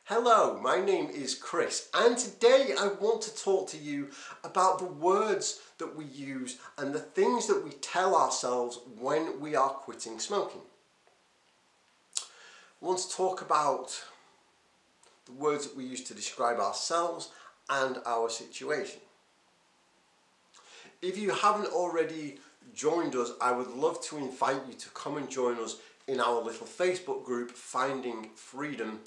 Hello, my name is Chris, and today I want to talk to you about the words that we use and the things that we tell ourselves when we are quitting smoking. I want to talk about the words that we use to describe ourselves and our situation. If you haven't already joined us, I would love to invite you to come and join us in our little Facebook group, Finding Freedom,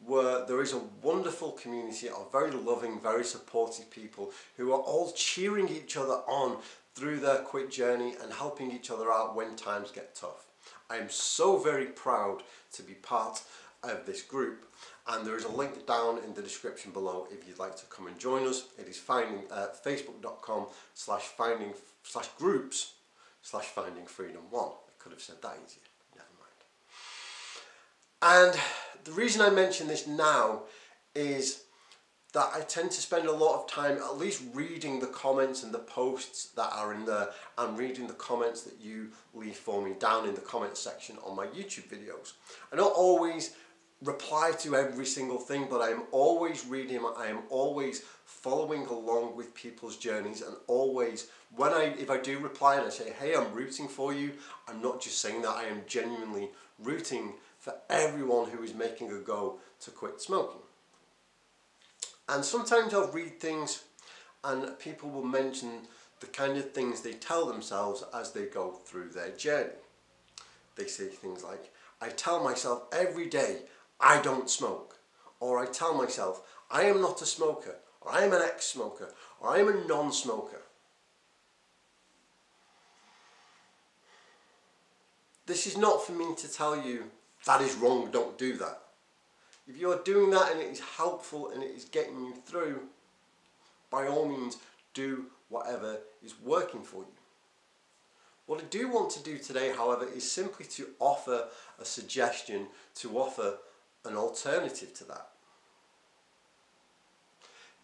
where there is a wonderful community of very loving, very supportive people who are all cheering each other on through their quit journey and helping each other out when times get tough. I am so very proud to be part of this group, and there is a link down in the description below if you'd like to come and join us. It is facebook.com/groups/findingfreedom1. I could have said that easier, never mind. And the reason I mention this now is that I tend to spend a lot of time at least reading the comments and the posts that are in there, and reading the comments that you leave for me down in the comments section on my YouTube videos. I don't always reply to every single thing, but I am always reading, I am always following along with people's journeys, and always if I do reply and I say, hey, I'm rooting for you, I'm not just saying that, I am genuinely rooting for everyone who is making a go to quit smoking. And sometimes I'll read things and people will mention the kind of things they tell themselves as they go through their journey. They say things like, I tell myself every day I don't smoke, or I tell myself I am not a smoker, or I am an ex-smoker, or I am a non-smoker. This is not for me to tell you that is wrong, don't do that. If you are doing that and it is helpful and it is getting you through, by all means do whatever is working for you. What I do want to do today, however, is simply to offer a suggestion, to offer an alternative to that.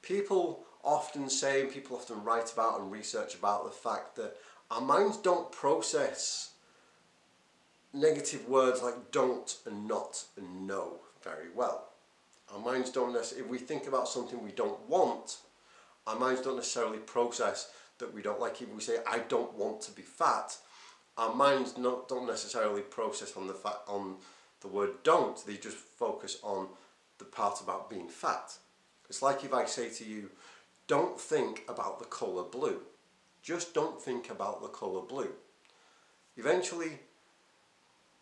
People often say, and people often write about and research about the fact that our minds don't process negative words like don't and not and no very well. Our minds don't necessarily, if we think about something we don't want, our minds don't necessarily process that we don't like. If we say I don't want to be fat, our minds don't necessarily process on the word don't. They just focus on the part about being fat. It's like if I say to you, don't think about the colour blue. Just don't think about the colour blue. Eventually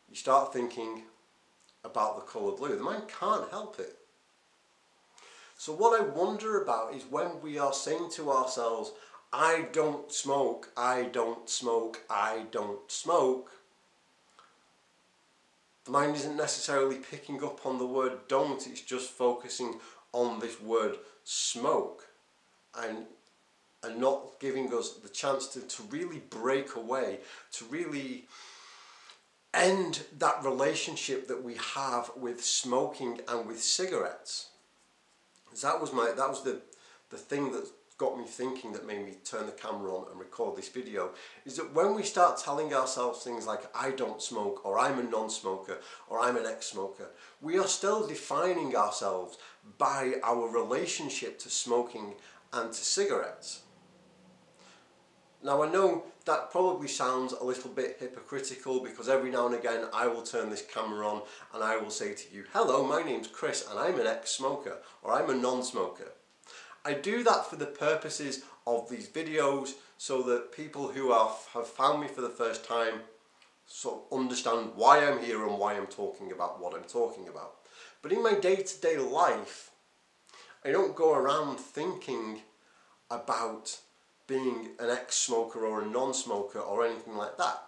you start thinking about the colour blue. The mind can't help it. So what I wonder about is when we are saying to ourselves, I don't smoke, I don't smoke, I don't smoke, the mind isn't necessarily picking up on the word don't, it's just focusing on this word smoke, and not giving us the chance to really break away, to really end that relationship that we have with smoking and with cigarettes. That was the thing that got me thinking, that made me turn the camera on and record this video, is that when we start telling ourselves things like I don't smoke, or I'm a non-smoker, or I'm an ex-smoker, we are still defining ourselves by our relationship to smoking and to cigarettes. Now I know that probably sounds a little bit hypocritical, because every now and again I will turn this camera on and I will say to you, hello, my name's Chris and I'm an ex-smoker, or I'm a non-smoker. I do that for the purposes of these videos, so that people who have found me for the first time sort of understand why I'm here and why I'm talking about what I'm talking about. But in my day-to-day life, I don't go around thinking about being an ex-smoker or a non-smoker or anything like that.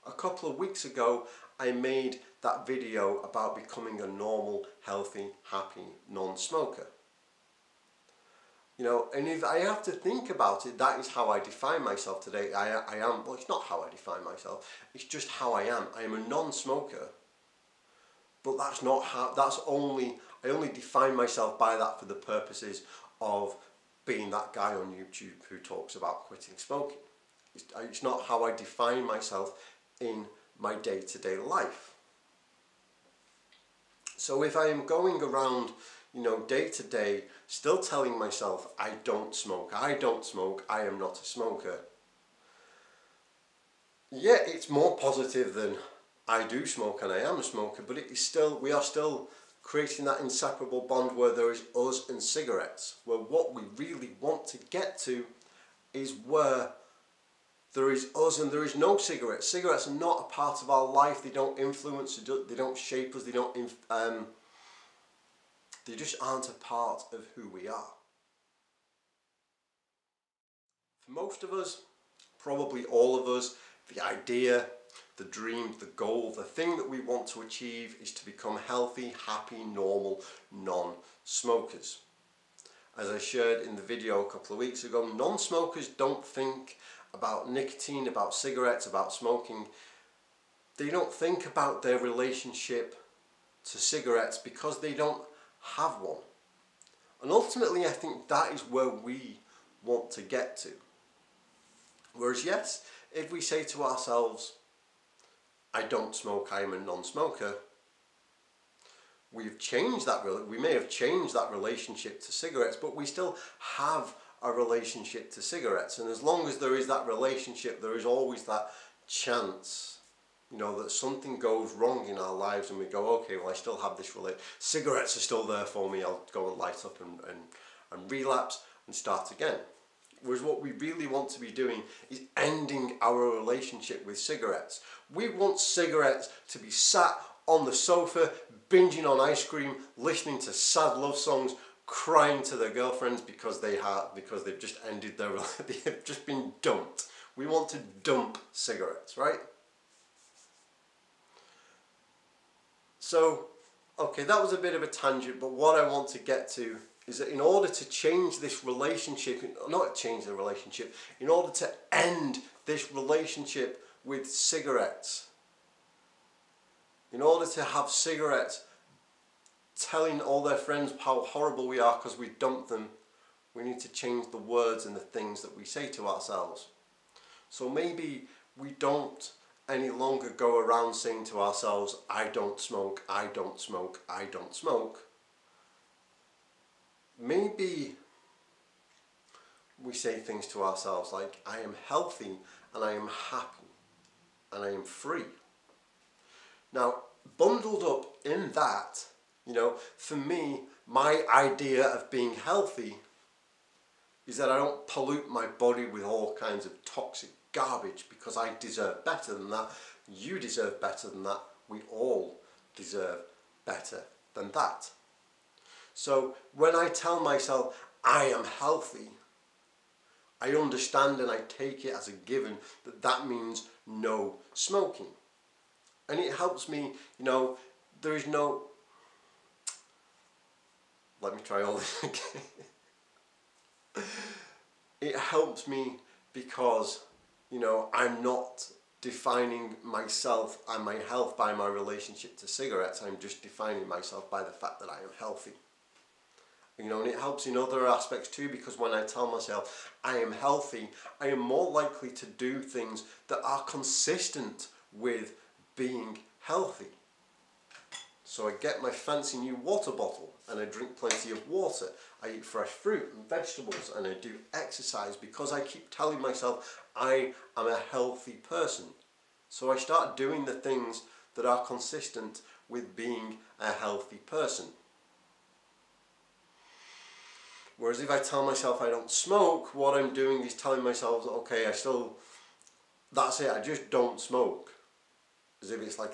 A couple of weeks ago I made that video about becoming a normal, healthy, happy non-smoker. You know, and if I have to think about it, that is how I define myself today. Well, it's not how I define myself, it's just how I am. I am a non-smoker, but that's not how, I only define myself by that for the purposes of being that guy on YouTube who talks about quitting smoking. It's not how I define myself in my day-to-day life. So if I am going around day to day, still telling myself, I don't smoke, I don't smoke, I am not a smoker. Yeah, it's more positive than I do smoke and I am a smoker, but it is still, we are still creating that inseparable bond where there is us and cigarettes, where what we really want to get to is where there is us and there is no cigarettes. Cigarettes are not a part of our life. They don't influence, they don't shape us, they just aren't a part of who we are. For most of us, probably all of us, the idea, the dream, the goal, the thing that we want to achieve is to become healthy, happy, normal, non-smokers. As I shared in the video a couple of weeks ago, non-smokers don't think about nicotine, about cigarettes, about smoking. They don't think about their relationship to cigarettes because they don't have one. And ultimately, I think that is where we want to get to. Whereas yes, if we say to ourselves, I don't smoke, I am a non-smoker, we've changed that, we may have changed that relationship to cigarettes, but we still have a relationship to cigarettes. And as long as there is that relationship, there is always that chance, that something goes wrong in our lives and we go, okay, well, I still have this cigarettes are still there for me, I'll go and light up and relapse and start again. Whereas what we really want to be doing is ending our relationship with cigarettes. We want cigarettes to be sat on the sofa, binging on ice cream, listening to sad love songs, crying to their girlfriends because they've just ended they've just been dumped. We want to dump cigarettes, right? So, okay, that was a bit of a tangent, but what I want to get to is that in order to change this relationship, not change the relationship, in order to end this relationship with cigarettes, in order to have cigarettes telling all their friends how horrible we are because we dumped them, we need to change the words and the things that we say to ourselves. So maybe we don't any longer go around saying to ourselves, I don't smoke, I don't smoke, I don't smoke. Maybe we say things to ourselves like, I am healthy and I am happy and I am free. Now, bundled up in that, for me, my idea of being healthy is that I don't pollute my body with all kinds of toxic garbage because I deserve better than that. You deserve better than that. We all deserve better than that. So when I tell myself I am healthy, I understand and I take it as a given that that means no smoking. And it helps me, there is no... Let me try all this again. It helps me because, I'm not defining myself and my health by my relationship to cigarettes. I'm just defining myself by the fact that I am healthy. And it helps in other aspects too, because when I tell myself I am healthy, I am more likely to do things that are consistent with being healthy. So I get my fancy new water bottle and I drink plenty of water. I eat fresh fruit and vegetables and I do exercise because I keep telling myself I am a healthy person. So I start doing the things that are consistent with being a healthy person. Whereas if I tell myself I don't smoke, what I'm doing is telling myself, okay, that's it, I just don't smoke. As if it's like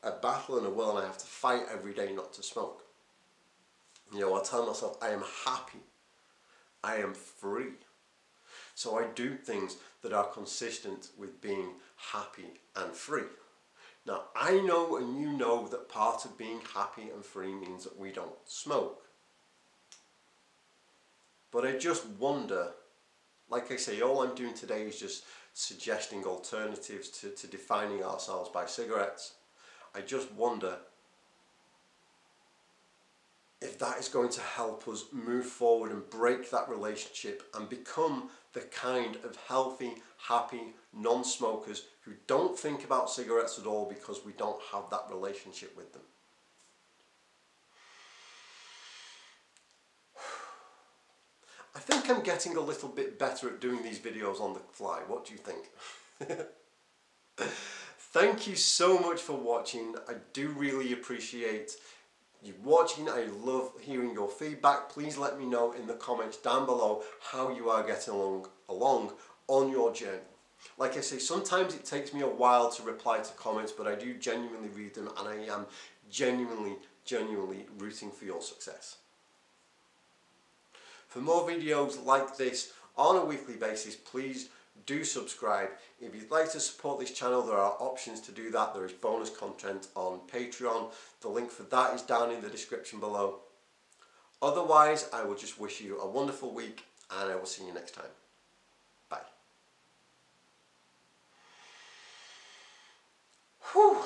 a battle and a will and I have to fight every day not to smoke. I tell myself I am happy, I am free. So I do things that are consistent with being happy and free. Now I know and you know that part of being happy and free means that we don't smoke. But I just wonder, like I say, all I'm doing today is just suggesting alternatives to defining ourselves by cigarettes. I just wonder if that is going to help us move forward and break that relationship and become the kind of healthy, happy non-smokers who don't think about cigarettes at all because we don't have that relationship with them. I think I'm getting a little bit better at doing these videos on the fly. What do you think? Thank you so much for watching. I do really appreciate you watching. I love hearing your feedback. Please let me know in the comments down below how you are getting along on your journey. Like I say, sometimes it takes me a while to reply to comments, but I do genuinely read them, and I am genuinely rooting for your success. For more videos like this on a weekly basis, please do subscribe. If you'd like to support this channel, there are options to do that. There is bonus content on Patreon. The link for that is down in the description below. Otherwise, I will just wish you a wonderful week, and I will see you next time. Bye. Whew.